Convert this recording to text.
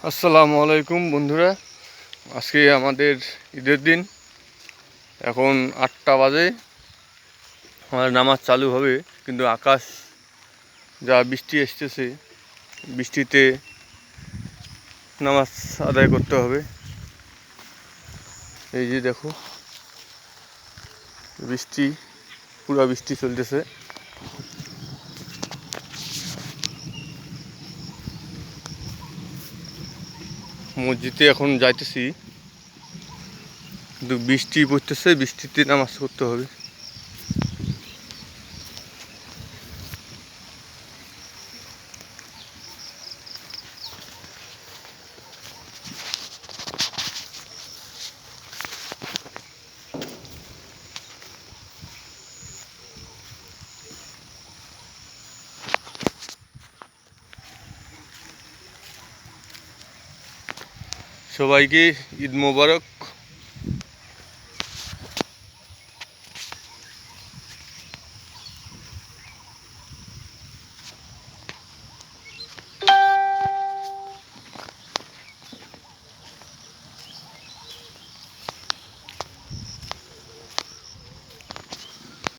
আসসালামু আলাইকুম বন্ধুরা। আজকে আমাদের ঈদের দিন। এখন 8টা বাজে, আমাদের নামাজ চালু হবে, কিন্তু আকাশ যা বৃষ্টি আসতেছে, বৃষ্টিতে নামাজ আদায় করতে হবে। এই যে দেখো, বৃষ্টি, পুরো বৃষ্টি চলতেছে। মসজিদে এখন যাইতেছি, কিন্তু বৃষ্টি পড়তেছে, বৃষ্টিতে নামাজ করতে হবে। সবাইকে ঈদ মোবারক।